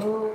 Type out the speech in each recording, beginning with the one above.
Om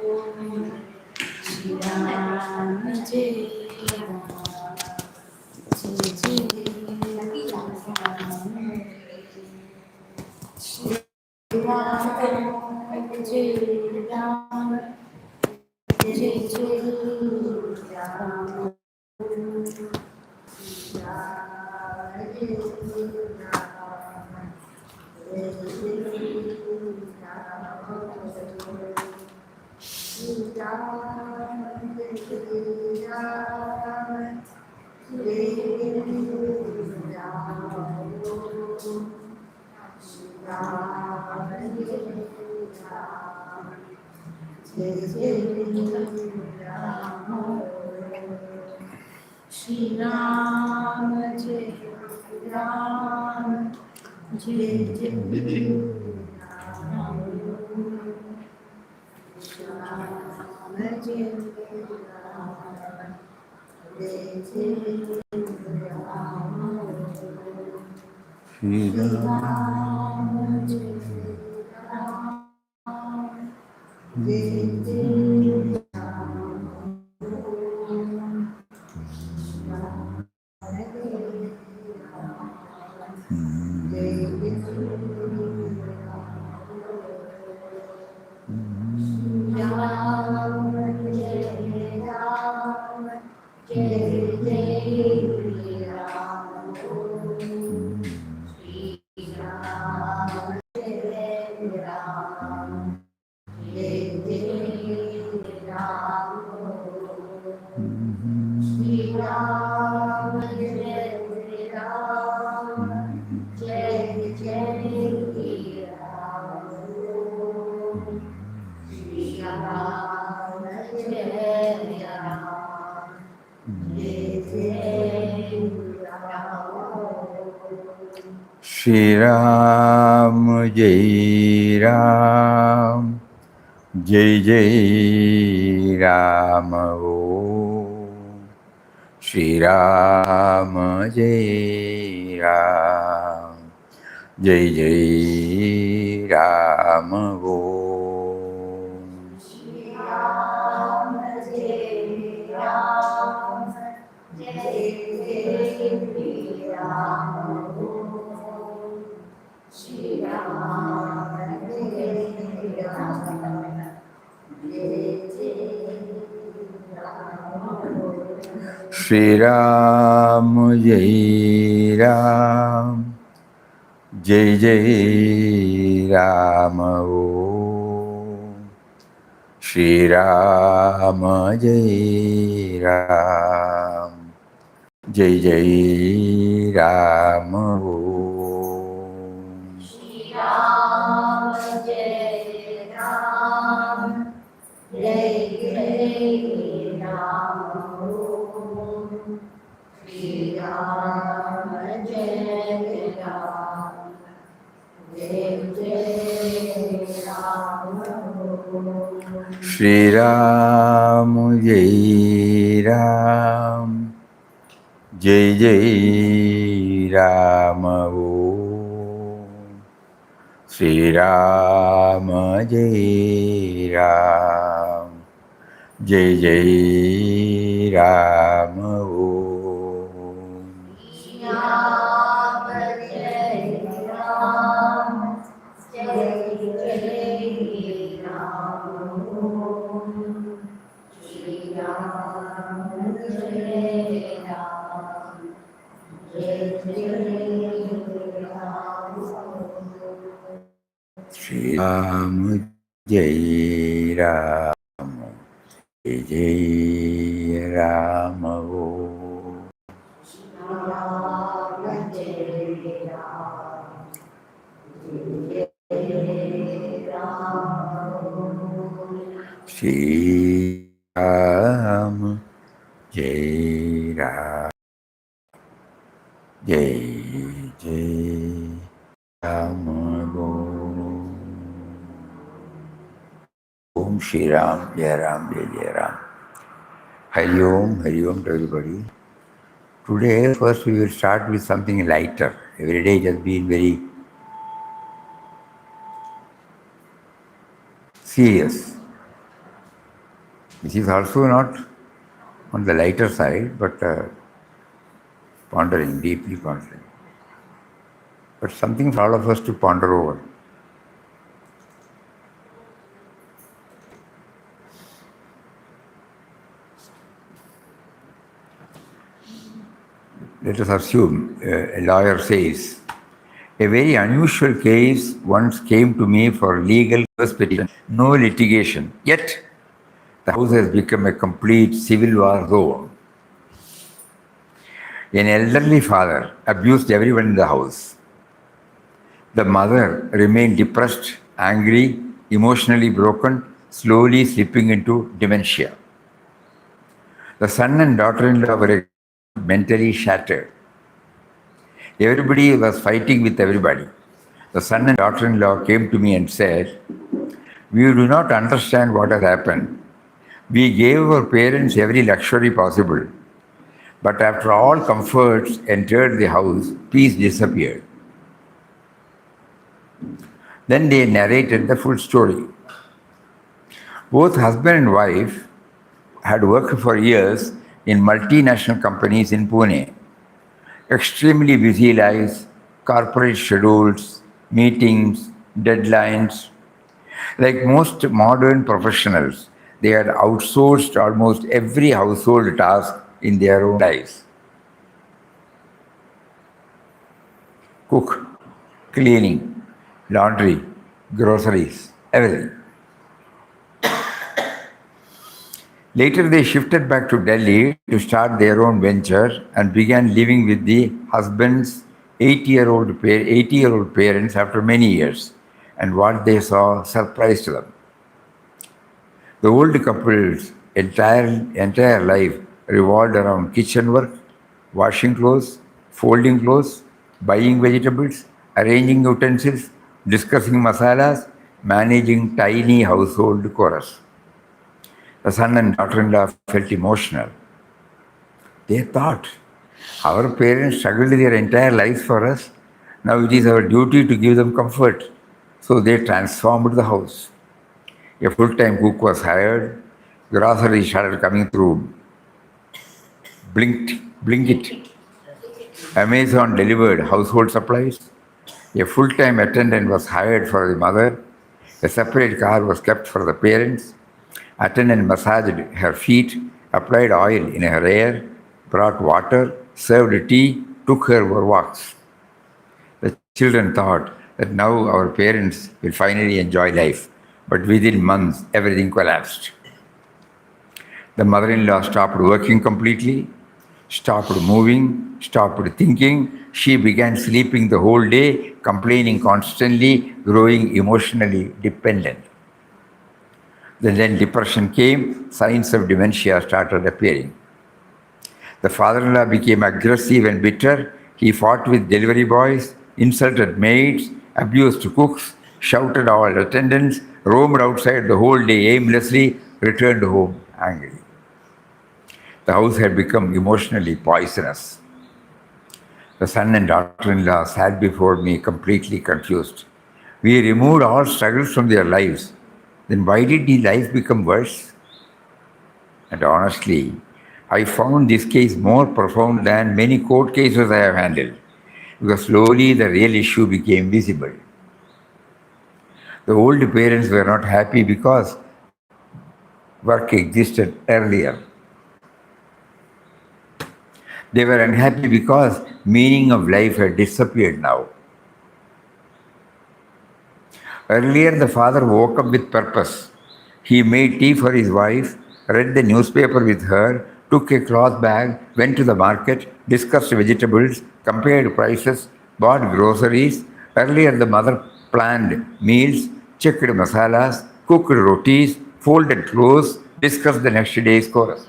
Shri Ram Jai Ram Jai Jai Ram Shri Ram Jai Ram Jai Jai Ram Shri Ram Jai Ram Jai Jai Ram Shri Ram Jai Ram Jai Jai Ram Om Shri Ram Jai Ram Jai Jai Ram Om Shri Ram Jai Ram Jai Jai Ram Om Shri Ram Jai Ram Jai Jai Ram Om Shri Ram Jai Ram Jai Jai Ram Om Shri Ram Jai Ram Jai Jai Ram Om Shri Ram Jai Ram Jai Jai Ram Om Shri Ram Jai Ram Jai Jai Ram Om Om Shri Ram Jai Ram Jai Jai Ram Hari Om to everybody. Today first we will start with something lighter. Every day it has been very serious. which is also not on the lighter side, but pondering, deeply pondering. But something for all of us to ponder over. Let us assume a lawyer says, a very unusual case once came to me for legal petition, no litigation. Yet, the house has become a complete civil war zone. An elderly father abused everyone in the house. The mother remained depressed, angry, emotionally broken, slowly slipping into dementia. The son and daughter-in-law were mentally shattered. Everybody was fighting with everybody. The son and daughter-in-law came to me and said, we do not understand what has happened. We gave our parents every luxury possible. But after all comforts entered the house, peace disappeared. Then they narrated the full story. Both husband and wife had worked for years in multinational companies in Pune. Extremely busy lives, corporate schedules, meetings, deadlines. Like most modern professionals, they had outsourced almost every household task in their own lives. Cook, cleaning, laundry, groceries, everything. Later, they shifted back to Delhi to start their own venture and began living with the husband's 80-year-old parents after many years. And what they saw surprised them. The old couple's entire life revolved around kitchen work, washing clothes, folding clothes, buying vegetables, arranging utensils, discussing masalas, managing tiny household chores. The son and daughter-in-law felt emotional. They thought, our parents struggled their entire lives for us. Now it is our duty to give them comfort. So they transformed the house. A full-time cook was hired. Groceries started coming through Blinkit. Amazon delivered household supplies. A full-time attendant was hired for the mother. A separate car was kept for the parents. Attendant massaged her feet, applied oil in her hair, brought water, served tea, took her for walks. The children thought that now our parents will finally enjoy life. But within months, everything collapsed. The mother-in-law stopped working completely, stopped moving, stopped thinking. She began sleeping the whole day, complaining constantly, growing emotionally dependent. Then depression came, signs of dementia started appearing. The father-in-law became aggressive and bitter. He fought with delivery boys, insulted maids, abused cooks, shouted all attendants, roamed outside the whole day aimlessly, returned home angry. The house had become emotionally poisonous. The son and daughter-in-law sat before me completely confused. We removed all struggles from their lives. Then why did the life become worse? And honestly, I found this case more profound than many court cases I have handled, because slowly the real issue became visible. The old parents were not happy because work existed earlier. They were unhappy because meaning of life had disappeared now. Earlier, the father woke up with purpose. He made tea for his wife, read the newspaper with her, took a cloth bag, went to the market, discussed vegetables, compared prices, bought groceries. Earlier, the mother planned meals, checked masalas, cooked rotis, folded clothes, discussed the next day's course.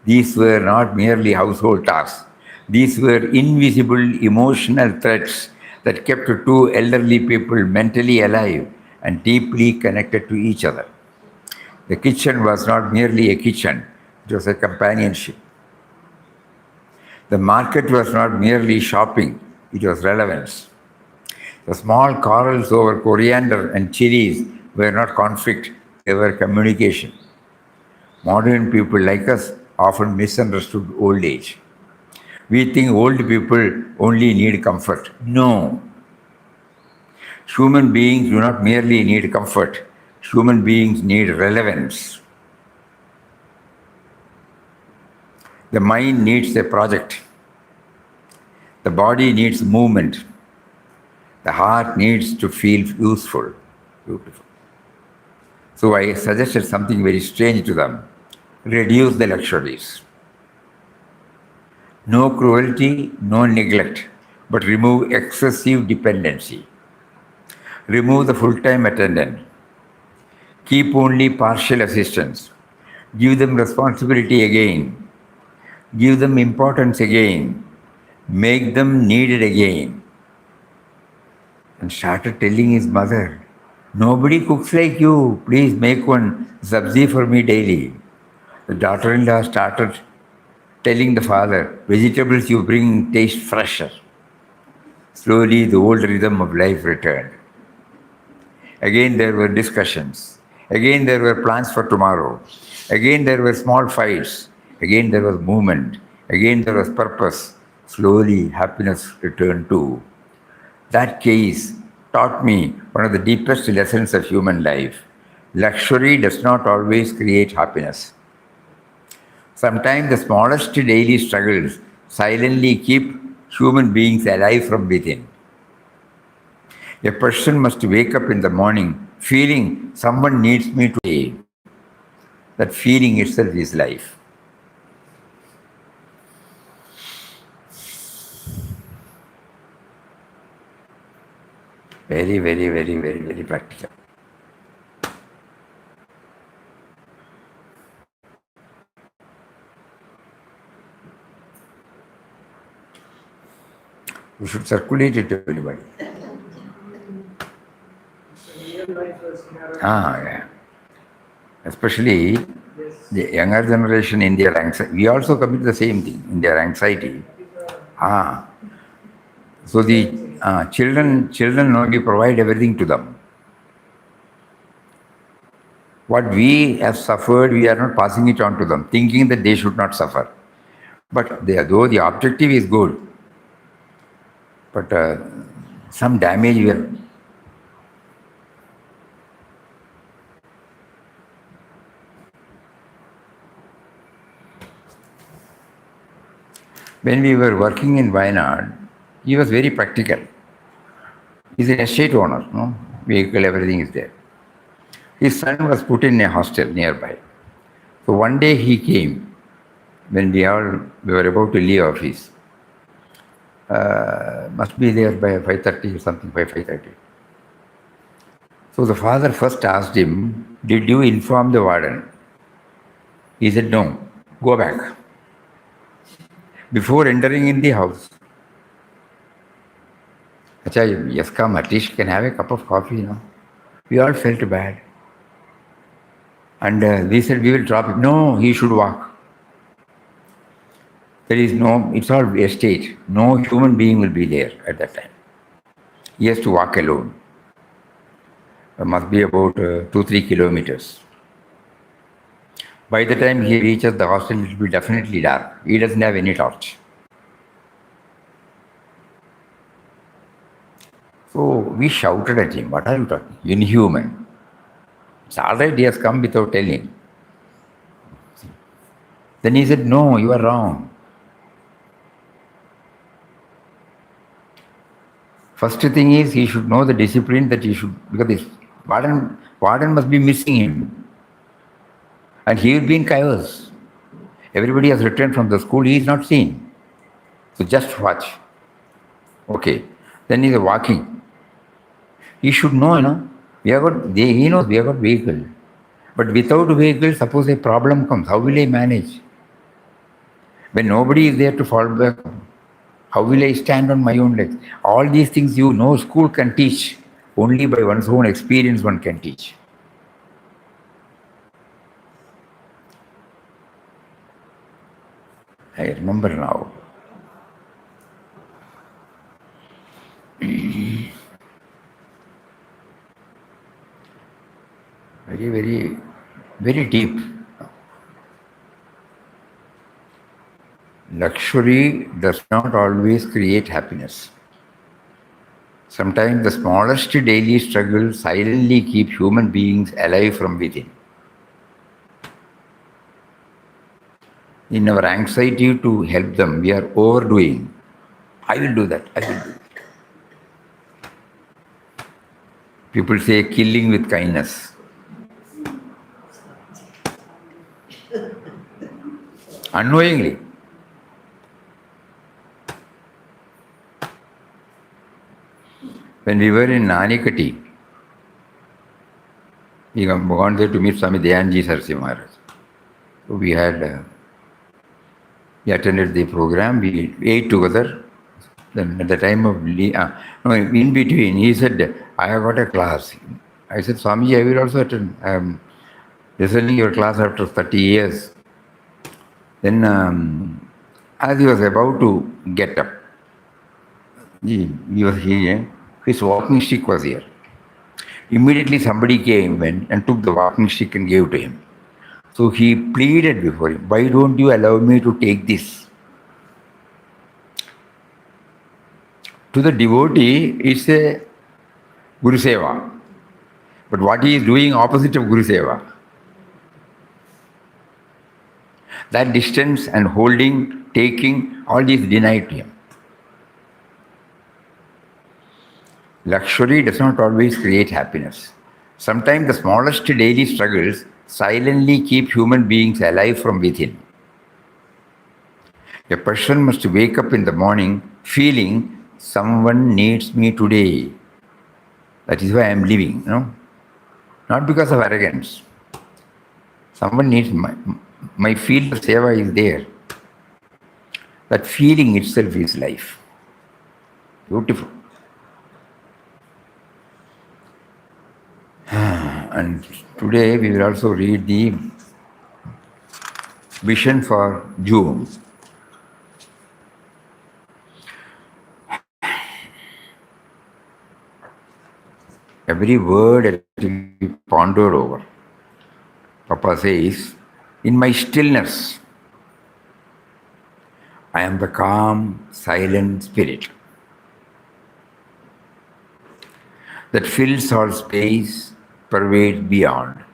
These were not merely household tasks. These were invisible emotional threads that kept two elderly people mentally alive and deeply connected to each other. The kitchen was not merely a kitchen, it was a companionship. The market was not merely shopping, it was relevance. The small quarrels over coriander and chilies were not conflict, they were communication. Modern people like us often misunderstood old age. We think old people only need comfort. No. Human beings do not merely need comfort. Human beings need relevance. The mind needs a project. The body needs movement. The heart needs to feel useful. Beautiful. So I suggested something very strange to them. Reduce the luxuries. No cruelty, no neglect, but remove excessive dependency. Remove the full-time attendant. Keep only partial assistance. Give them responsibility again. Give them importance again. Make them needed again. And started telling his mother, nobody cooks like you. Please make one sabzi for me daily. The daughter-in-law started telling the father, vegetables you bring taste fresher. Slowly the old rhythm of life returned. Again there were discussions. Again there were plans for tomorrow. Again there were small fights. Again there was movement. Again there was purpose. Slowly happiness returned too. That case taught me one of the deepest lessons of human life. Luxury does not always create happiness. Sometimes the smallest daily struggles silently keep human beings alive from within. A person must wake up in the morning feeling someone needs me today. That feeling itself is life. Very, very, very, very, very practical. You should circulate it to everybody. Yeah. Especially the younger generation in their anxiety. We also commit the same thing in their anxiety. So the children know we provide everything to them. What we have suffered, we are not passing it on to them, thinking that they should not suffer. But though the objective is good, but some damage we are. When we were working in Wayanad, he was very practical. He's an estate owner, no? Vehicle, everything is there. His son was put in a hostel nearby. So one day he came when we were about to leave office. Must be there by 5:30 or something, by 5:30. So the father first asked him, did you inform the warden? He said, no, go back. Before entering in the house, Acha, yes, come, at least can have a cup of coffee, no? We all felt bad. And we said, we will drop him. No, he should walk. There is no, it's all estate. No human being will be there at that time. He has to walk alone. It must be about 2-3 kilometers. By the time he reaches the hostel, it will be definitely dark. He doesn't have any torch. So we shouted at him, what are you talking? Inhuman. It's all right, he has come without telling. Then he said, no, you are wrong. First thing is, he should know the discipline that he should, because this warden must be missing him. And he will be in chaos. Everybody has returned from the school, he is not seen. So just watch. Okay. Then he is walking. He should know, he knows we have got vehicle. But without vehicle, suppose a problem comes, how will I manage? When nobody is there to fall back, how will I stand on my own legs? All these things school can teach. Only by one's own experience one can teach. I remember now. Very, very, very deep. luxury does not always create happiness. Sometimes the smallest daily struggles silently keep human beings alive from within. In our anxiety to help them, we are overdoing. I will do that. I will do that. People say killing with kindness. Unknowingly. When we were in Nanikati, we gone there to meet Swami Dayanji Sarsi Maharaj. So we attended the program, we ate together. Then at the time of, in between, he said, I have got a class. I said, Swamiji, I will also attend. I am listening your class after 30 years. Then, as he was about to get up, he was here, his walking stick was here. Immediately somebody came and took the walking stick and gave to him. So he pleaded before him, why don't you allow me to take this? To the devotee, it's a Guru Seva. But what he is doing opposite of Guru Seva. That distance and holding, taking, all this denied to him. Luxury does not always create happiness. Sometimes the smallest daily struggles silently keep human beings alive from within. A person must wake up in the morning feeling someone needs me today. That is why I am living, Not because of arrogance. Someone needs my field of seva is there. That feeling itself is life. Beautiful. And today we will also read the vision for June. Every word has to be pondered over. Papa says, in my stillness, I am the calm, silent spirit that fills all space, pervades beyond.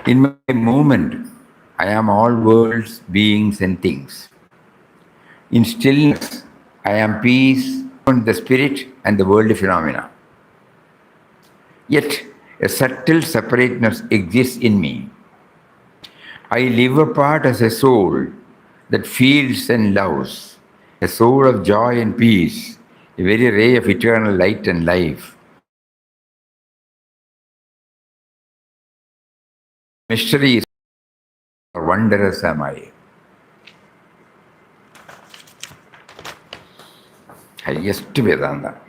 In my movement, I am all worlds, beings and things. In stillness, I am peace, the spirit and the world phenomena. Yet, a subtle separateness exists in me. I live apart as a soul that feels and loves, a soul of joy and peace, a very ray of eternal light and life. Mystery is wondrous am I. Highest Vedanta.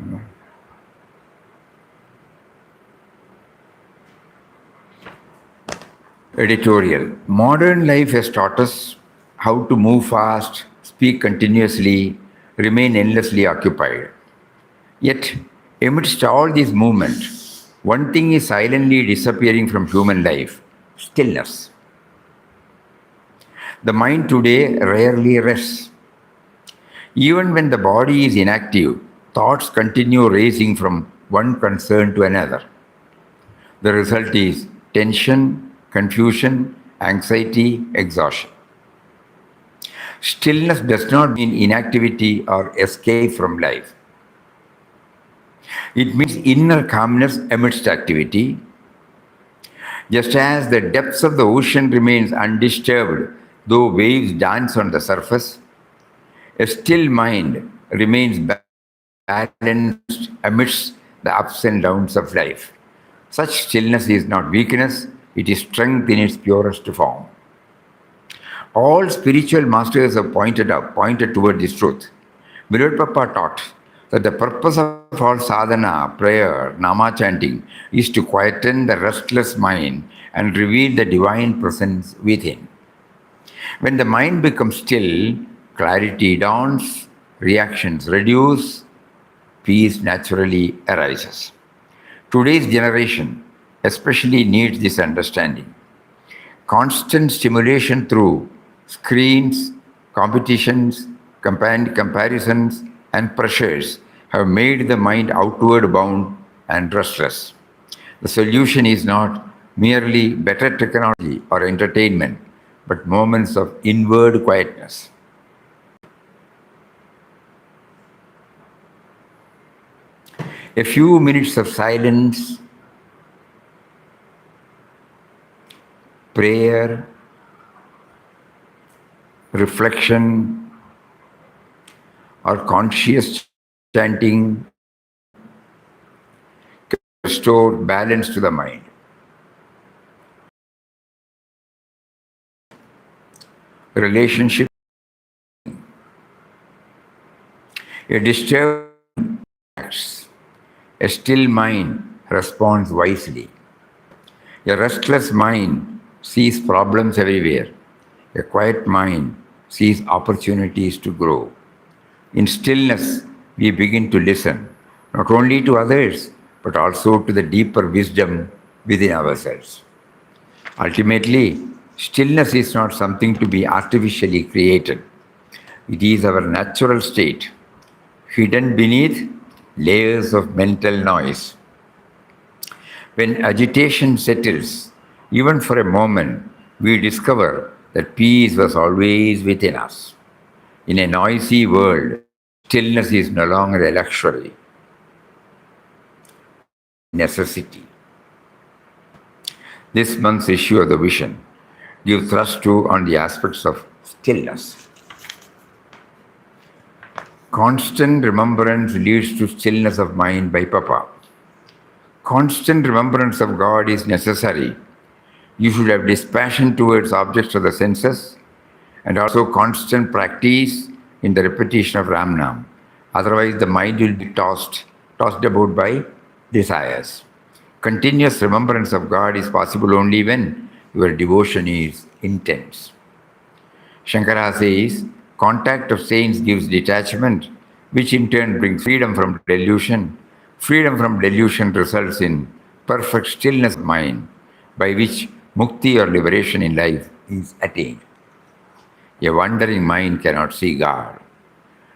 Editorial. Modern life has taught us how to move fast, speak continuously, remain endlessly occupied. Yet, amidst all these movements, one thing is silently disappearing from human life: stillness. The mind today rarely rests. Even when the body is inactive, thoughts continue racing from one concern to another. The result is tension, confusion, anxiety, exhaustion. Stillness does not mean inactivity or escape from life. It means inner calmness amidst activity. Just as the depths of the ocean remains undisturbed, though waves dance on the surface, a still mind remains balanced amidst the ups and downs of life. Such stillness is not weakness, it is strength in its purest form. All spiritual masters have pointed toward this truth. Beloved Papa taught that the purpose of all sadhana, prayer, nama chanting is to quieten the restless mind and reveal the divine presence within. When the mind becomes still, clarity dawns, reactions reduce, peace naturally arises. Today's generation especially needs this understanding. Constant stimulation through Screens, competitions, comparisons, and pressures have made the mind outward bound and restless. The solution is not merely better technology or entertainment, but moments of inward quietness. A few minutes of silence, prayer, reflection, or conscious chanting restore balance to the mind. Relationship. A disturbed acts. A still mind responds wisely. A restless mind sees problems everywhere. A quiet mind sees opportunities to grow. In stillness, we begin to listen, not only to others, but also to the deeper wisdom within ourselves. Ultimately, stillness is not something to be artificially created. It is our natural state, hidden beneath layers of mental noise. When agitation settles, even for a moment, we discover that peace was always within us. In a noisy world, stillness is no longer a luxury, necessity. This month's issue of the vision gives thrust to on the aspects of stillness. Constant remembrance leads to stillness of mind by Papa. Constant remembrance of God is necessary. You should have dispassion towards objects of the senses and also constant practice in the repetition of Ramnam. Otherwise, the mind will be tossed about by desires. Continuous remembrance of God is possible only when your devotion is intense. Shankara says, contact of saints gives detachment, which in turn brings freedom from delusion. Freedom from delusion results in perfect stillness of mind, by which mukti or liberation in life is attained. A wandering mind cannot see God.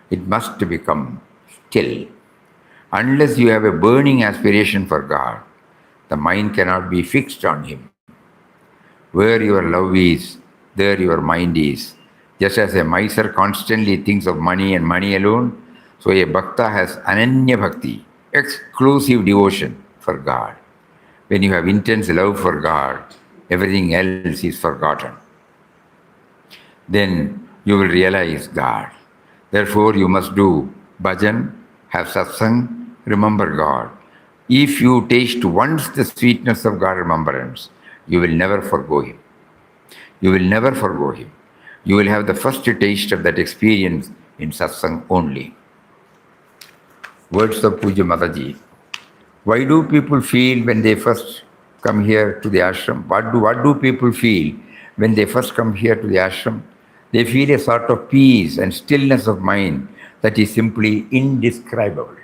It must become still. Unless you have a burning aspiration for God, the mind cannot be fixed on Him. Where your love is, there your mind is. Just as a miser constantly thinks of money and money alone, so a bhakta has ananya bhakti, exclusive devotion for God. When you have intense love for God, everything else is forgotten. Then you will realize God. Therefore, you must do bhajan, have satsang, remember God. If you taste once the sweetness of God remembrance, you will never forgo Him. You will never forgo Him. You will have the first taste of that experience in satsang only. Words of Puja Mataji. Why do people feel when they first come here to the ashram? What do people feel when they first come here to the ashram? They feel a sort of peace and stillness of mind that is simply indescribable.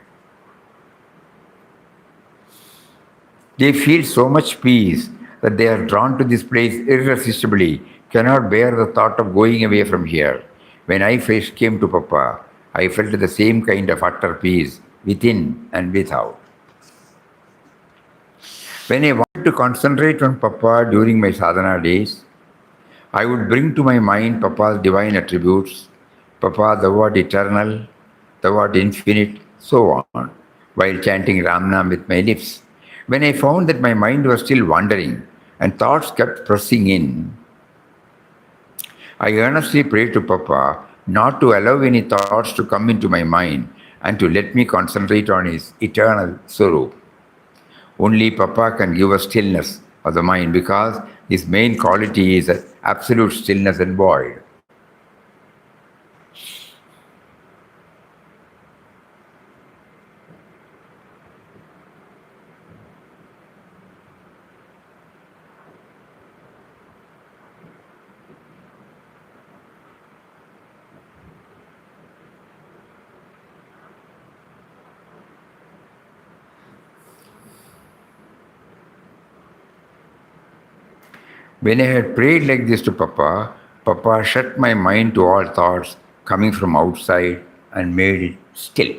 They feel so much peace that they are drawn to this place irresistibly, cannot bear the thought of going away from here. When I first came to Papa, I felt the same kind of utter peace within and without. When I wanted to concentrate on Papa during my sadhana days, I would bring to my mind Papa's divine attributes. Papa, thou art eternal, thou art infinite, so on, while chanting Ramnam with my lips. When I found that my mind was still wandering and thoughts kept pressing in, I earnestly prayed to Papa not to allow any thoughts to come into my mind and to let me concentrate on his eternal Swarup. Only Papa can give us stillness of the mind because his main quality is absolute stillness and void. When I had prayed like this to Papa, Papa shut my mind to all thoughts coming from outside and made it still.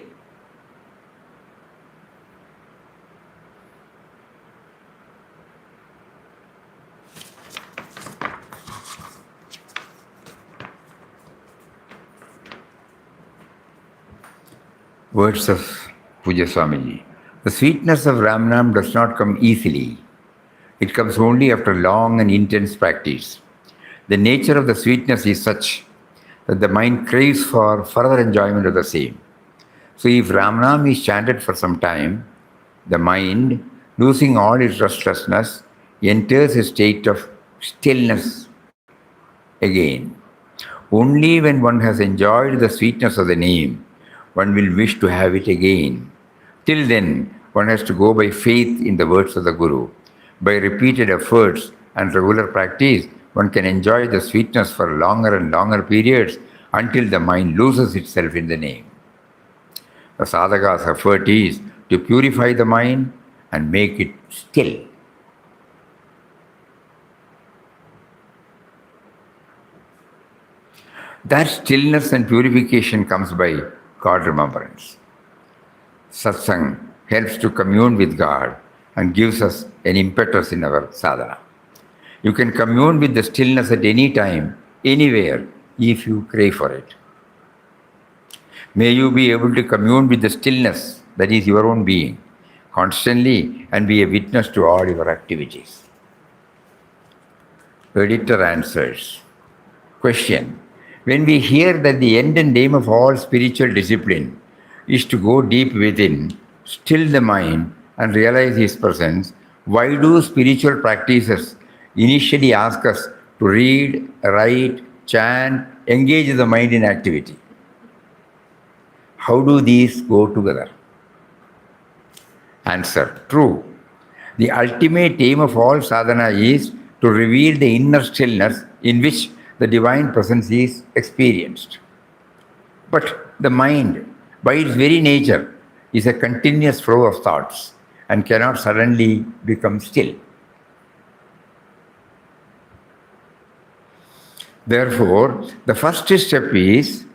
Words of Puja Swamiji. The sweetness of Ramnam does not come easily. It comes only after long and intense practice. The nature of the sweetness is such that the mind craves for further enjoyment of the same. So if Ramnam is chanted for some time, the mind, losing all its restlessness, enters a state of stillness again. Only when one has enjoyed the sweetness of the name, one will wish to have it again. Till then, one has to go by faith in the words of the Guru. By repeated efforts and regular practice, one can enjoy the sweetness for longer and longer periods until the mind loses itself in the name. The sadhaka's effort is to purify the mind and make it still. That stillness and purification comes by God remembrance. Satsang helps to commune with God and gives us an impetus in our sadhana. You can commune with the stillness at any time, anywhere, if you crave for it. May you be able to commune with the stillness that is your own being constantly and be a witness to all your activities. Editor answers. Question. When we hear that the end and aim of all spiritual discipline is to go deep within, still the mind and realize His presence, why do spiritual practices initially ask us to read, write, chant, engage the mind in activity? How do these go together? Answer. True. The ultimate aim of all sadhana is to reveal the inner stillness in which the divine presence is experienced. But the mind, by its very nature, is a continuous flow of thoughts and cannot suddenly become still. Therefore, the first step is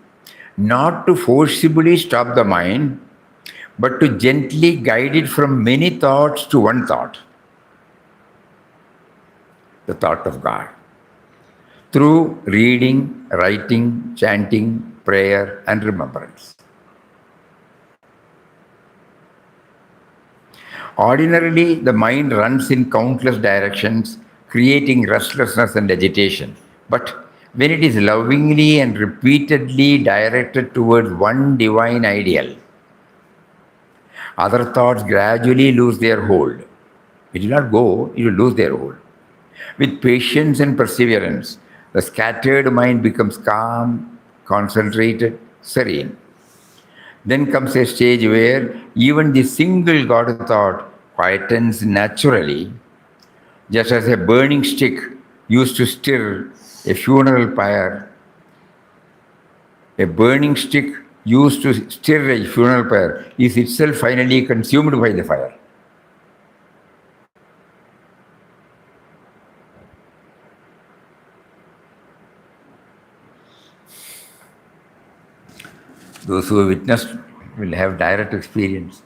not to forcibly stop the mind, but to gently guide it from many thoughts to one thought, the thought of God, through reading, writing, chanting, prayer, and remembrance. Ordinarily, the mind runs in countless directions, creating restlessness and agitation. But when it is lovingly and repeatedly directed towards one divine ideal, other thoughts gradually lose their hold. It will not go, it will lose their hold. With patience and perseverance, the scattered mind becomes calm, concentrated, serene. Then comes a stage where even the single God thought quietens naturally, just as a burning stick used to stir a funeral pyre. A burning stick used to stir a funeral pyre is itself finally consumed by the fire. Those who have witnessed will have direct experience.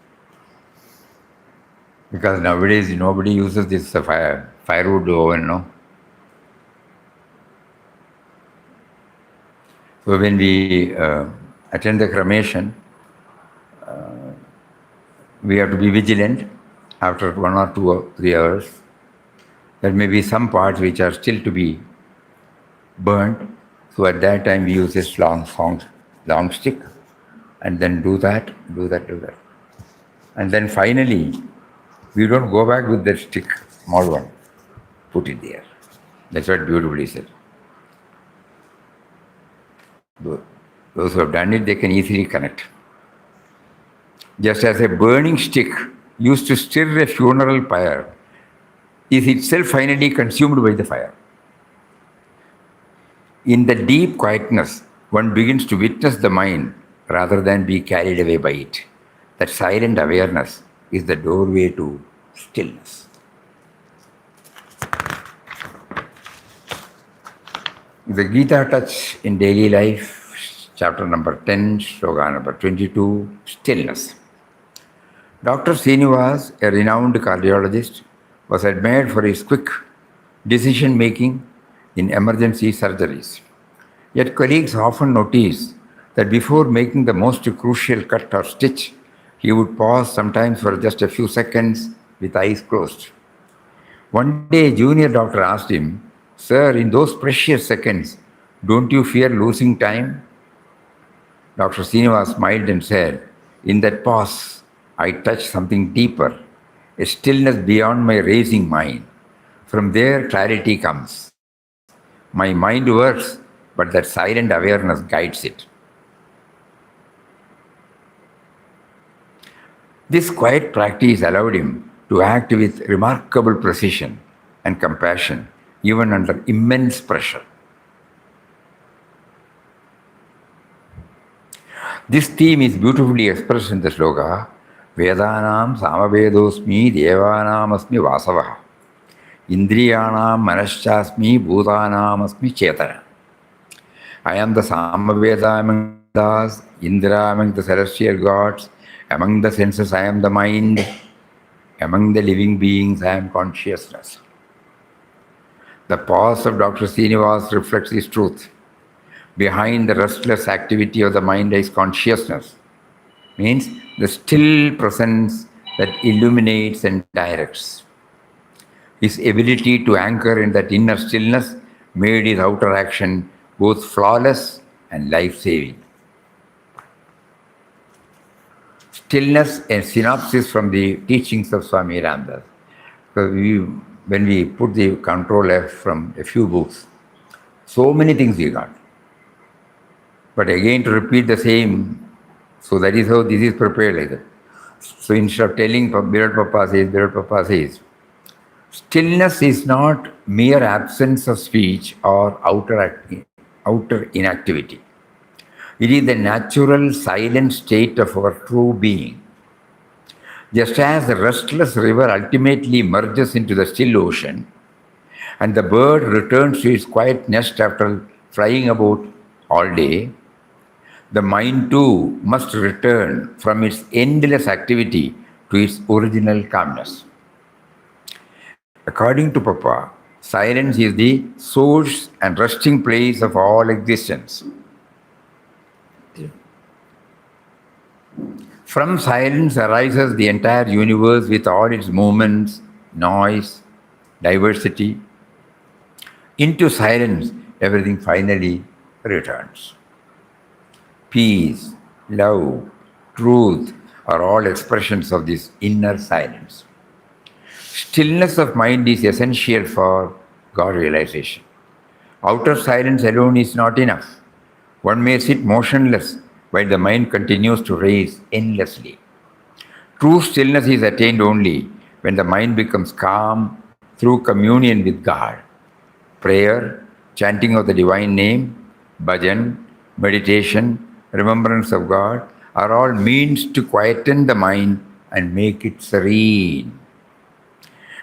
Because nowadays nobody uses this firewood oven, no? So when we attend the cremation, we have to be vigilant after 1 or 2 or 3 hours. There may be some parts which are still to be burnt. So at that time we use this long stick and then do that. And then finally, we don't go back with that stick, small one, put it there. That's what beautifully said. Those who have done it, they can easily connect. Just as a burning stick used to stir a funeral pyre is itself finally consumed by the fire. In the deep quietness, one begins to witness the mind rather than be carried away by it. That silent awareness is the doorway to stillness. The Gita touch in daily life, chapter number 10, sloka number 22, stillness. Dr. Srinivas, a renowned cardiologist, was admired for his quick decision making in emergency surgeries. Yet colleagues often notice that before making the most crucial cut or stitch, he would pause sometimes for just a few seconds with eyes closed. One day, a junior doctor asked him, "Sir, in those precious seconds, don't you fear losing time?" Dr. Srinivas smiled and said, "In that pause, I touched something deeper, a stillness beyond my racing mind. From there, clarity comes. My mind works, but that silent awareness guides it." This quiet practice allowed him to act with remarkable precision and compassion, even under immense pressure. This theme is beautifully expressed in the sloka, Vedanam Samavedosmi Devanam Asmi Vasavaha. Indriyanam Manaschasmi Bhutanam Asmi Chetana. I am the Samaveda among the Vedas, Indra among the celestial gods, among the senses I am the mind, among the living beings I am consciousness. The pause of Dr. Srinivas reflects this truth. Behind the restless activity of the mind is consciousness, means the still presence that illuminates and directs. His ability to anchor in that inner stillness made his outer action both flawless and life-saving. Stillness, a synopsis from the teachings of Swami Ramdas. So when we put the control F from a few books, so many things we got. But again to repeat the same, so that is how this is prepared like that. So instead of telling Birad Papa says, stillness is not mere absence of speech or outer inactivity. It is the natural silent state of our true being. Just as the restless river ultimately merges into the still ocean, and the bird returns to its quiet nest after flying about all day, the mind too must return from its endless activity to its original calmness. According to Papa, silence is the source and resting place of all existence. From silence arises the entire universe with all its movements, noise, diversity. Into silence, everything finally returns. Peace, love, truth are all expressions of this inner silence. Stillness of mind is essential for God realization. Outer silence alone is not enough. One may sit motionless while the mind continues to race endlessly. True stillness is attained only when the mind becomes calm through communion with God. Prayer, chanting of the divine name, bhajan, meditation, remembrance of God are all means to quieten the mind and make it serene.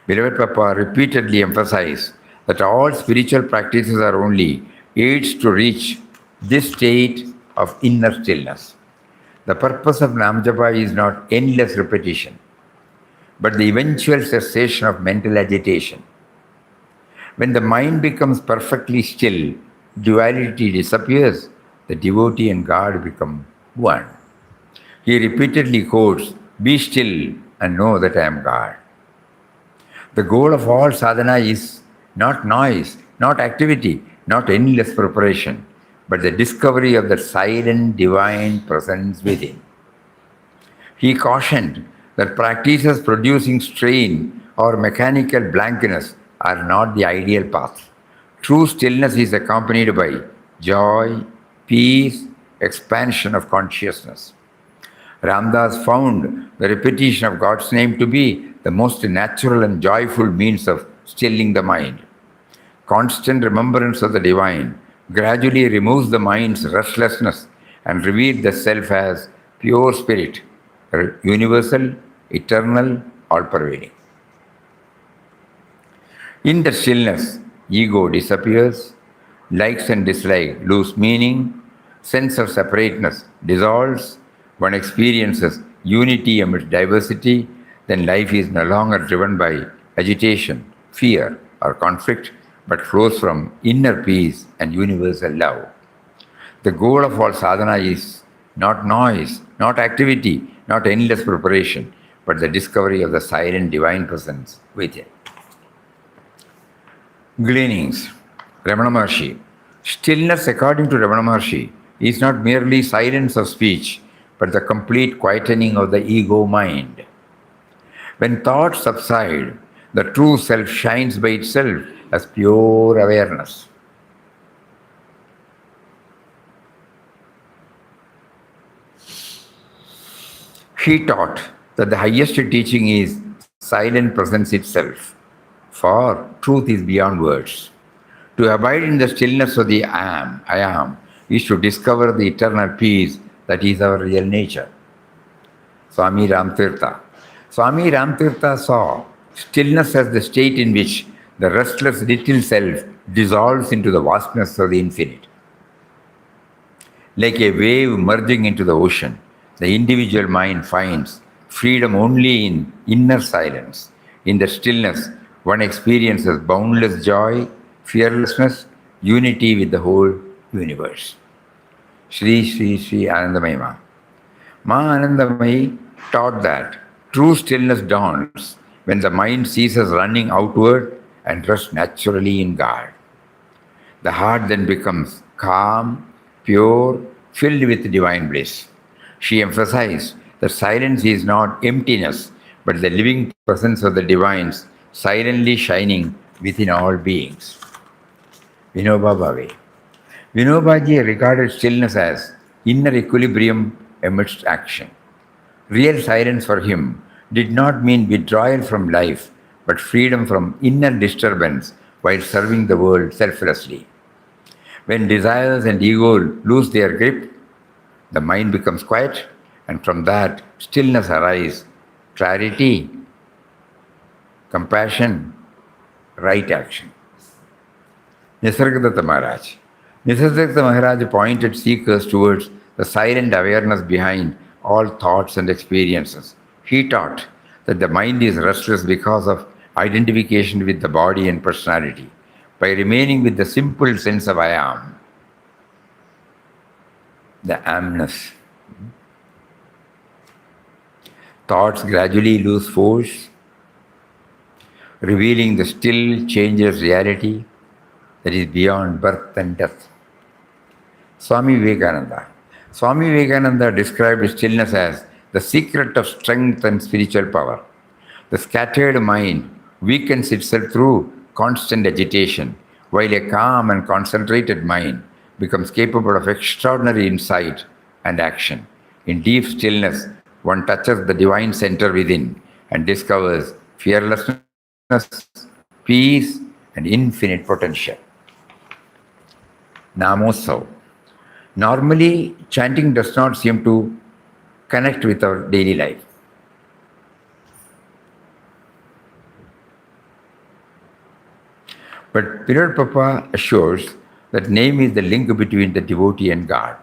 Beloved Papa repeatedly emphasized that all spiritual practices are only aids to reach this state of inner stillness. The purpose of Namjapa is not endless repetition, but the eventual cessation of mental agitation. When the mind becomes perfectly still, duality disappears, the devotee and God become one. He repeatedly quotes, "Be still and know that I am God." The goal of all sadhana is not noise, not activity, not endless preparation, but the discovery of the silent divine presence within. He cautioned that practices producing strain or mechanical blankness are not the ideal path. True stillness is accompanied by joy, peace, expansion of consciousness. Ramdas found the repetition of God's name to be the most natural and joyful means of stilling the mind. Constant remembrance of the divine gradually removes the mind's restlessness and reveals the self as pure spirit, universal, eternal, all-pervading. In the stillness, ego disappears, Likes and dislikes lose meaning, sense of separateness dissolves, one experiences unity amidst diversity, then life is no longer driven by agitation, fear, or conflict, but flows from inner peace and universal love. The goal of all sadhana is not noise, not activity, not endless preparation, but the discovery of the silent divine presence within. Gleanings. Ramana Maharshi. Stillness, according to Ramana Maharshi, is not merely silence of speech, but the complete quietening of the ego mind. When thoughts subside, the true self shines by itself as pure awareness. He taught that the highest teaching is silent presence itself, for truth is beyond words. To abide in the stillness of the I am, is to discover the eternal peace that is our real nature. Swami Ramtirtha. Swami Ramtirtha saw stillness as the state in which the restless little self dissolves into the vastness of the infinite. Like a wave merging into the ocean, the individual mind finds freedom only in inner silence. In the stillness, one experiences boundless joy, fearlessness, unity with the whole universe. Shri Shri Shri Anandamayi Ma. Ma Anandamayi taught that true stillness dawns when the mind ceases running outward and rests naturally in God. The heart then becomes calm, pure, filled with divine bliss. She emphasized that silence is not emptiness, but the living presence of the divines silently shining within all beings. Vinoba Bhave. Vinobaji regarded stillness as inner equilibrium amidst action. Real silence for him did not mean withdrawal from life, but freedom from inner disturbance while serving the world selflessly. When desires and ego lose their grip, the mind becomes quiet, and from that stillness arises clarity, compassion, right action. Nisargadatta Maharaj. Nisargadatta Maharaj pointed seekers towards the silent awareness behind all thoughts and experiences. He taught that the mind is restless because of identification with the body and personality. By remaining with the simple sense of I am, the amness, thoughts gradually lose force, revealing the still, changeless reality that is beyond birth and death. Swami Vivekananda. Swami Vivekananda described stillness as the secret of strength and spiritual power. The scattered mind weakens itself through constant agitation, while a calm and concentrated mind becomes capable of extraordinary insight and action. In deep stillness, one touches the divine center within and discovers fearlessness, peace, and infinite potential. Namotsav. Normally, chanting does not seem to connect with our daily life. But Pirad Papa assures that name is the link between the devotee and God.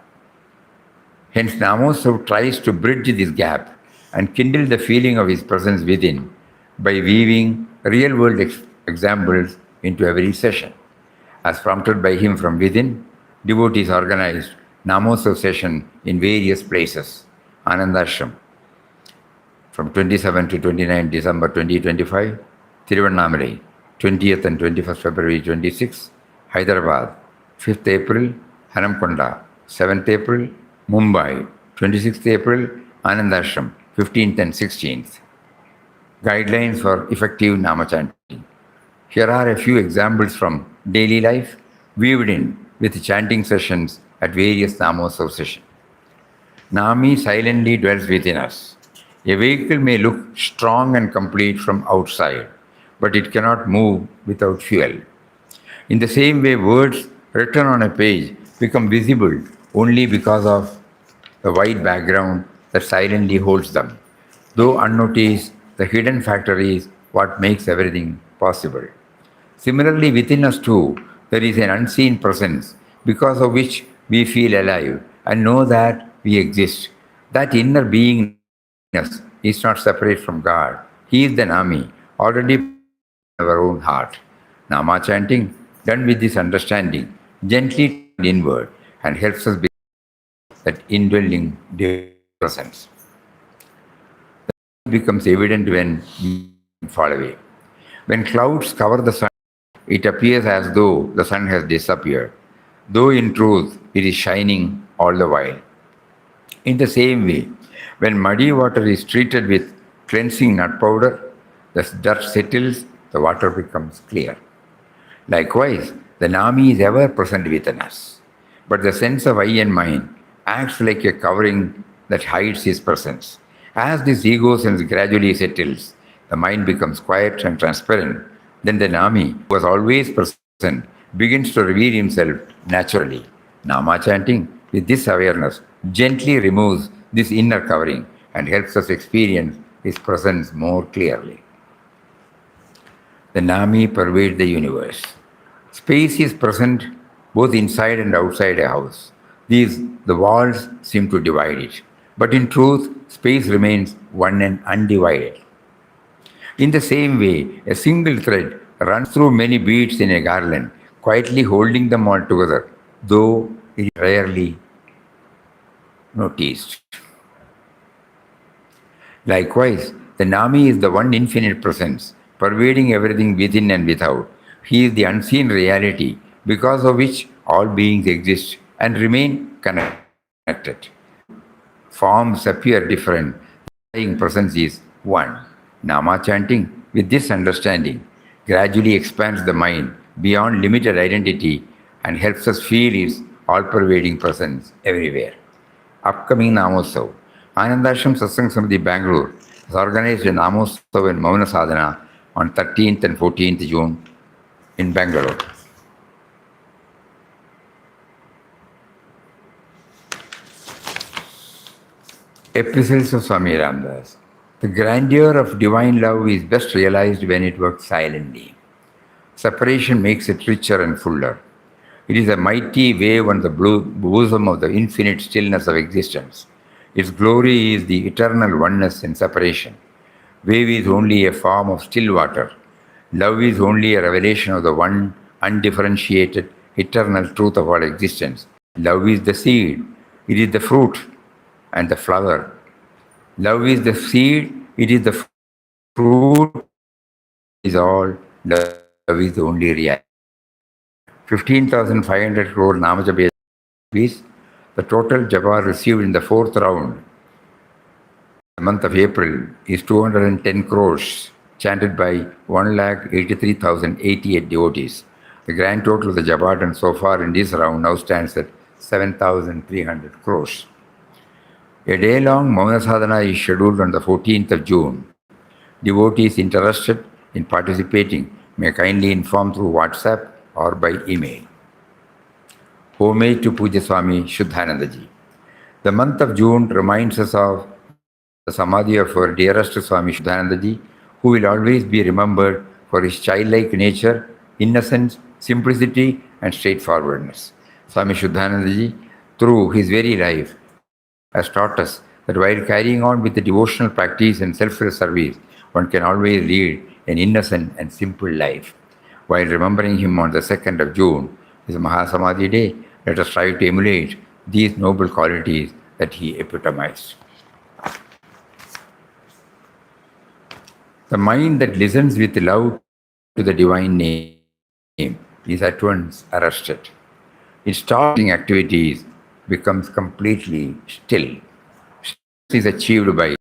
Hence, Namotsav tries to bridge this gap and kindle the feeling of his presence within by weaving real-world examples into every session. As prompted by him from within, devotees organized Namotsav session in various places. Anandashram from 27 to 29 December 2025, Tiruvannamalai 20th and 21st February 26, Hyderabad 5th April, Hanamkonda 7th April, Mumbai 26th April, Anandashram 15th and 16th. Guidelines for effective Nama chanting. Here are a few examples from daily life weaved in with chanting sessions at various Namotsav sessions. Nami silently dwells within us. A vehicle may look strong and complete from outside, but it cannot move without fuel. In the same way, words written on a page become visible only because of the white background that silently holds them. Though unnoticed, the hidden factor is what makes everything possible. Similarly, within us too, there is an unseen presence because of which we feel alive and know that we exist. That inner beingness is not separate from God. He is the Nami, already in our own heart. Nama chanting, done with this understanding, gently turned inward and helps us become that indwelling presence. It becomes evident when fall away. When clouds cover the sun, it appears as though the sun has disappeared, though in truth it is shining all the while. In the same way, when muddy water is treated with cleansing nut powder, the dirt settles, the water becomes clear. Likewise, the Nami is ever present within us. But the sense of I and mine acts like a covering that hides his presence. As this ego sense gradually settles, the mind becomes quiet and transparent. Then the Nami, who was always present, begins to reveal himself naturally. Nama chanting with this awareness gently removes this inner covering and helps us experience his presence more clearly. The Nami pervades the universe. Space is present both inside and outside a house. The walls seem to divide it. But in truth, space remains one and undivided. In the same way, a single thread runs through many beads in a garland, quietly holding them all together, though it is rarely noticed. Likewise, the Nami is the one infinite presence, pervading everything within and without. He is the unseen reality, because of which all beings exist and remain connected. Forms appear different, the underlying presence is one. Nama chanting, with this understanding, gradually expands the mind beyond limited identity and helps us feel its all-pervading presence everywhere. Upcoming Namotsav. Anandashram Satsang Samiti Bangalore has organized a Namotsav and Mauna Sadhana on 13th and 14th June in Bangalore. Epistles of Swami Ramdas. The grandeur of divine love is best realized when it works silently. Separation makes it richer and fuller. It is a mighty wave on the bosom of the infinite stillness of existence. Its glory is the eternal oneness in separation. Wave is only a form of still water. Love is only a revelation of the one undifferentiated, eternal truth of all existence. Love is the seed, it is the fruit and the flower. Love is the seed, it is the fruit, is all. Love is the only reality. 15,500 crore Namajapa rupees. The total japa received in the fourth round, the month of April, is 210 crores, chanted by 1,83,088 devotees. The grand total of the japa done so far in this round now stands at 7,300 crores. A day-long Mauna Sadhana is scheduled on the 14th of June. Devotees interested in participating may kindly inform through WhatsApp or by email. Homage to Puja Swami Shuddhanandaji. The month of June reminds us of the Samadhi of our dearest Swami Shuddhanandaji, who will always be remembered for his childlike nature, innocence, simplicity, and straightforwardness. Swami Shuddhanandaji, through his very life, has taught us that while carrying on with the devotional practice and selfless service, one can always lead an innocent and simple life. While remembering him on the 2nd of June, his Mahasamadhi day, let us try to emulate these noble qualities that he epitomized. The mind that listens with love to the divine name is at once arrested. Its starting activities becomes completely still. This is achieved by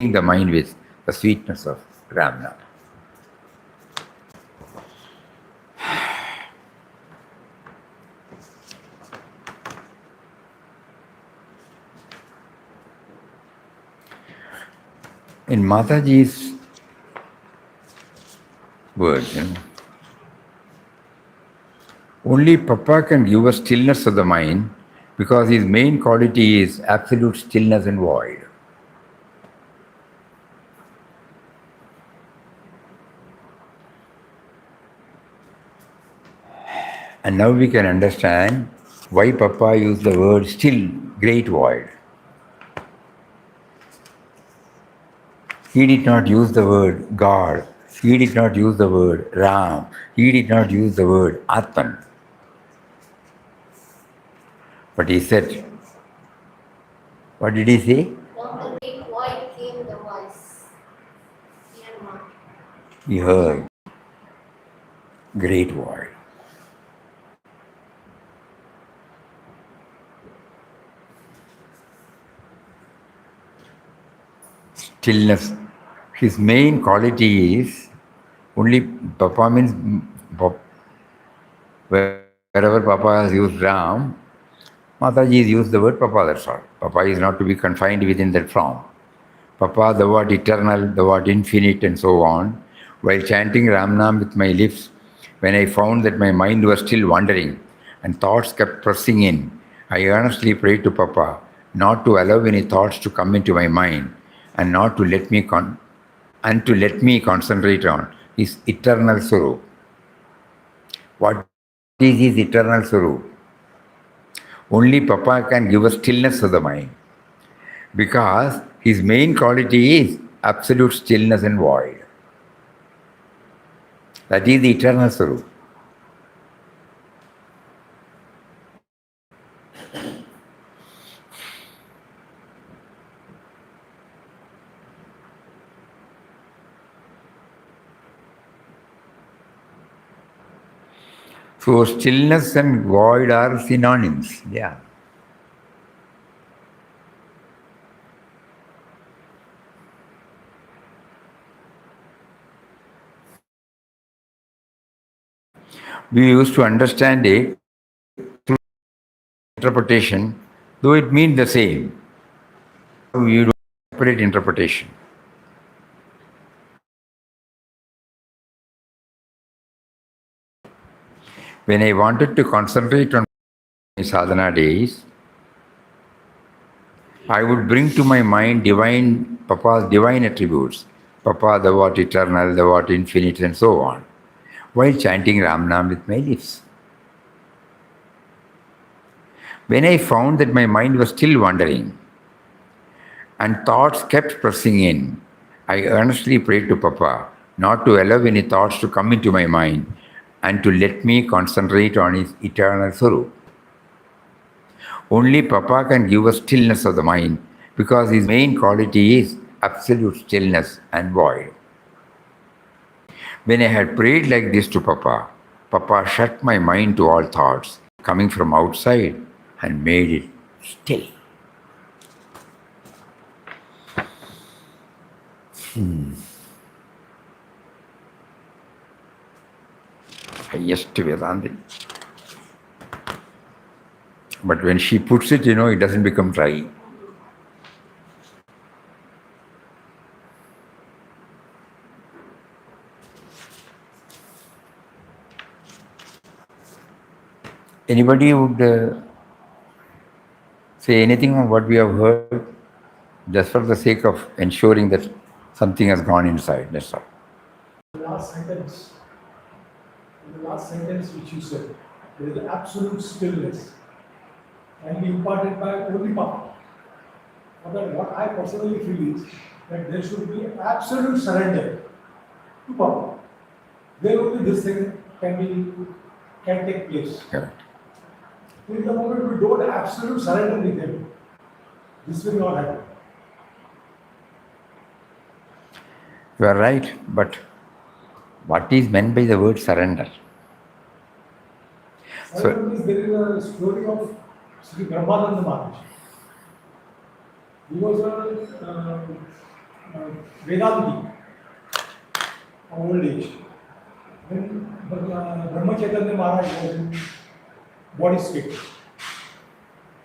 filling the mind with the sweetness of Ramna. In Mataji's words, only Papa can give us stillness of the mind because his main quality is absolute stillness and void. And now we can understand why Papa used the word still, great void. He did not use the word God. He did not use the word Ram. He did not use the word Atman. But he said, what did he say? From the great void came the voice. He heard, great void. Stillness. His main quality is only Papa means wherever Papa has used Ram, Mataji has used the word Papa, that's all. Papa is not to be confined within that form. Papa, the word eternal, the word infinite, and so on. While chanting Ramnam with my lips, when I found that my mind was still wandering and thoughts kept pressing in, I earnestly prayed to Papa not to allow any thoughts to come into my mind and not to let me concentrate on his eternal Swarup. What is his eternal Swarup? Only Papa can give us stillness of the mind, because his main quality is absolute stillness and void. That is the eternal Swarup. So stillness and void are synonyms. Yeah. We used to understand it through interpretation, though it means the same. We do separate interpretation. When I wanted to concentrate on my sadhana days, I would bring to my mind Papa's divine attributes. Papa, the what eternal, the what infinite, and so on, while chanting Ramnam with my lips. When I found that my mind was still wandering and thoughts kept pressing in, I earnestly prayed to Papa not to allow any thoughts to come into my mind and to let me concentrate on his eternal Swarup. Only Papa can give us stillness of the mind, because his main quality is absolute stillness and void. When I had prayed like this to Papa, Papa shut my mind to all thoughts coming from outside and made it still. Highest Vedanta. But when she puts it, it doesn't become dry. Anybody would say anything on what we have heard, just for the sake of ensuring that something has gone inside, that's all. The last sentence which you said, there is absolute stillness, can be imparted by only Papa. What I personally feel is that there should be absolute surrender to Papa. Then only this thing can take place. Correct. In the moment we don't absolute surrender with him, this will not happen. You are right, but what is meant by the word surrender? Surrender means there is a story of Sri Brahmananda Maharaj. He was a Vedanti of old age. When Brahma Chaitanya Maharaj was in body state.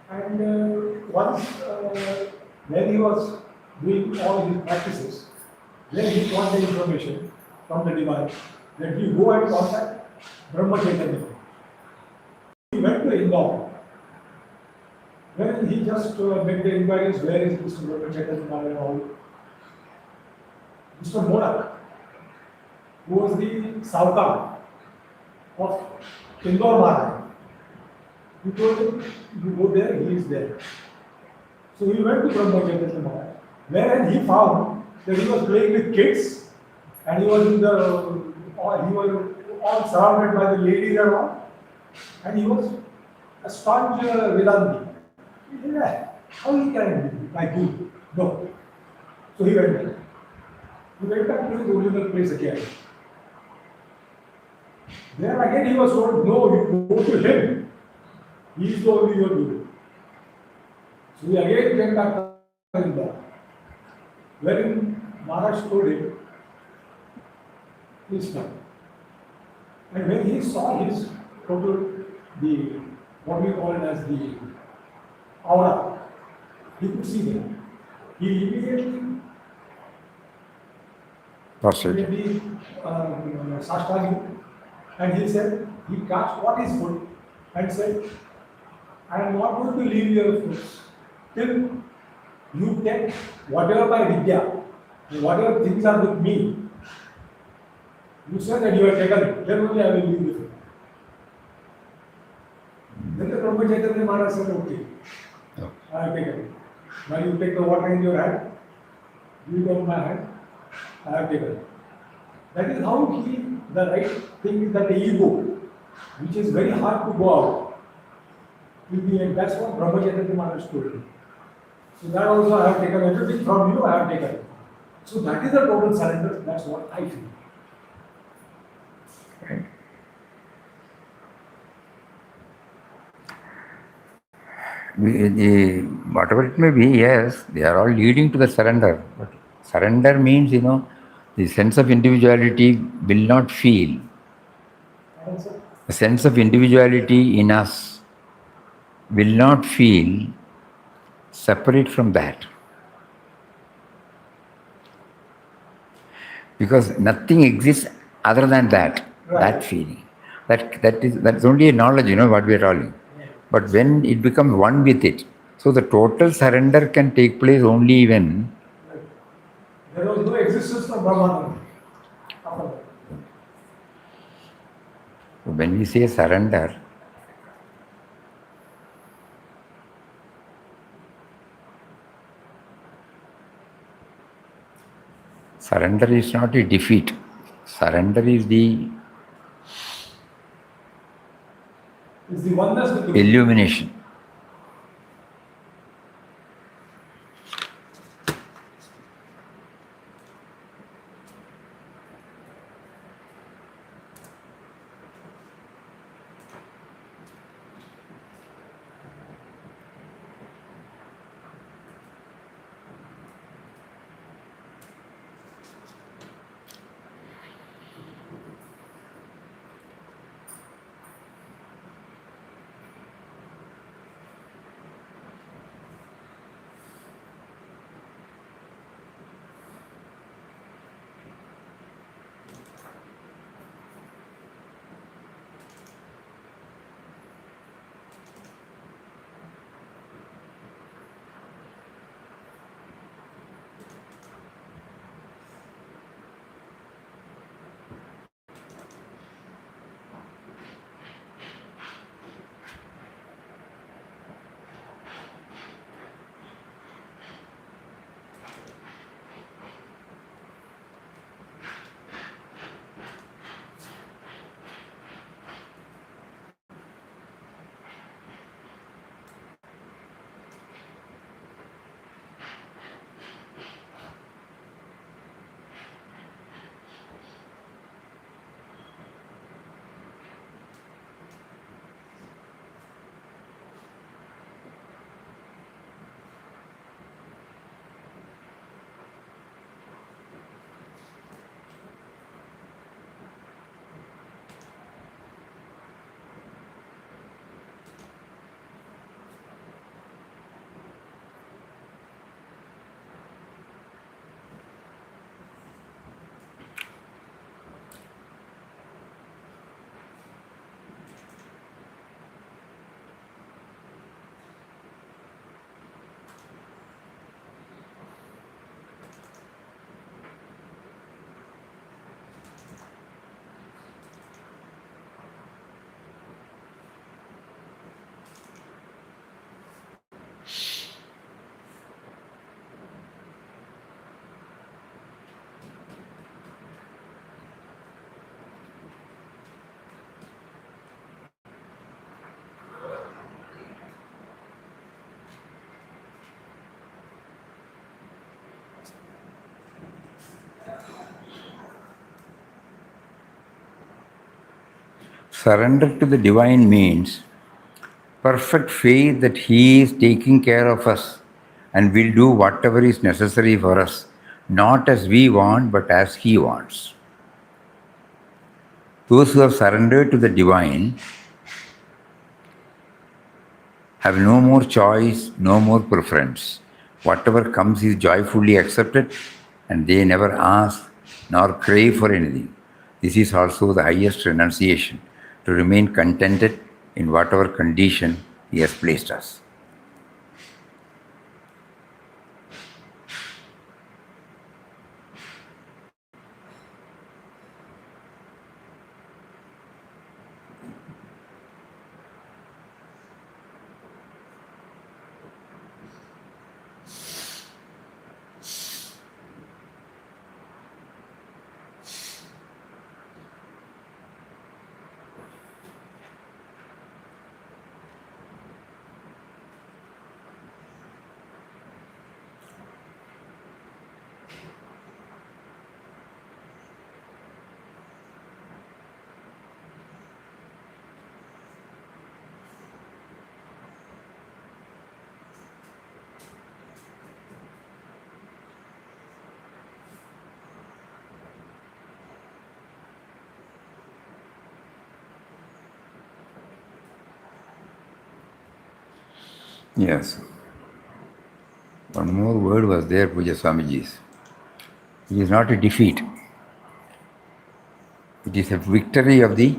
And once when he was doing all his practices, then he got the information from the divine that you go and contact Brahma Chaitanya. He went to Indore. When he just made the inquiries, where is Mr. Brahma Chaitanya Maharaj and all, Mr. Monak, who was the Saukar of Indore Maharaj. He told him, you go there, he is there. So he went to Brahma Chaitanya Maharaj, where he found that he was playing with kids and he was all surrounded by the ladies and all, and he was a staunch Vedanti. He said, "Yeah, how he can be like you? No." So he went back. He went back to his original place again. There again he was told, no, you go to him. He is the only your guru. So he again came back to Haridwar, wherein Maharaj told him, please come. And when he saw his total, what we call it as the aura, he could see them. He immediately Prostrated. Sashtagi, and he said, he touched what is food and said, I am not going to leave your foods till you take whatever my vidya, whatever things are with me. You said that you have taken it, then only I will leave the food. Then the Brahma Chaitanya Maharaj said, okay, I have taken it. Now you take the water in your hand, you go in my hand, I have taken it. That is how the right thing is that the ego, which is very hard to go out, will be, and that's what Brahma Chaitanya Maharaj told me. So that also I have taken everything from you, I have taken it. So that is the total surrender, that's what I feel. Right. Whatever it may be, yes, they are all leading to the surrender. But surrender means, the sense of individuality will not feel. The sense of individuality in us will not feel separate from that. Because nothing exists other than that, that feeling. That's only a knowledge, what we are telling. But when it becomes one with it, so the total surrender can take place only when there was no existence of Brahman. When we say surrender, surrender is not a defeat. Surrender is the oneness with the illumination. Surrender to the divine means perfect faith that He is taking care of us and will do whatever is necessary for us, not as we want, but as He wants. Those who have surrendered to the divine have no more choice, no more preference. Whatever comes is joyfully accepted, and they never ask nor crave for anything. This is also the highest renunciation, to remain contented in whatever condition He has placed us. Yes. One more word was there, Puja Swamiji's. It is not a defeat. It is a victory of the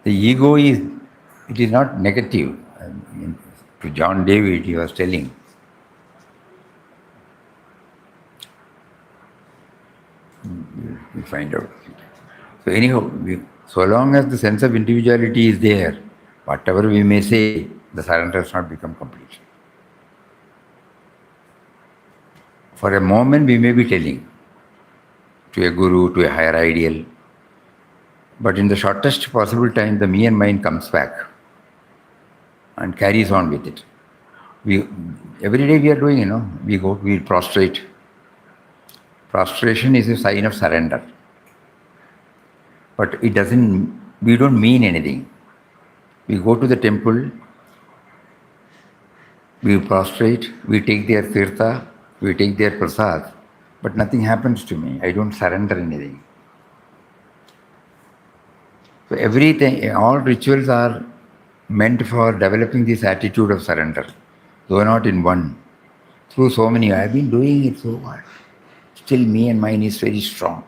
ego. It is not negative. I mean, to John David, he was telling, we find out. So anyhow, so long as the sense of individuality is there, whatever we may say, the surrender has not become complete. For a moment, we may be telling to a guru, to a higher ideal, but in the shortest possible time, the me and mine comes back and carries on with it. Every day we are doing, we prostrate. Prostration is a sign of surrender. But we don't mean anything. We go to the temple, we prostrate, we take their tirtha, we take their prasad, but nothing happens to me. I don't surrender anything. So everything, all rituals are meant for developing this attitude of surrender, though not in one. Through so many, I've been doing it so much. Still me and mine is very strong.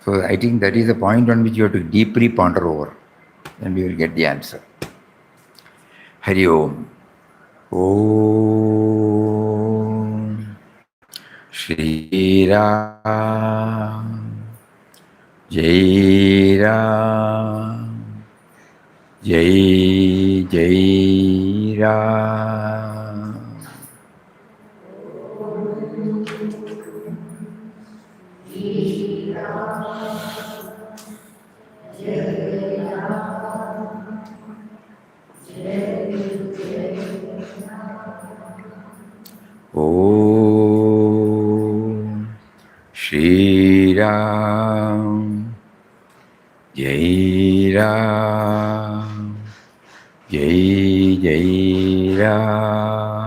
So I think that is the point on which you have to deeply ponder over, and we will get the answer. Hari Om. Om Shri Ram Jai Ram Jai Jai Ram. Om Shri Ram Jai Ram Jai Jai Ram.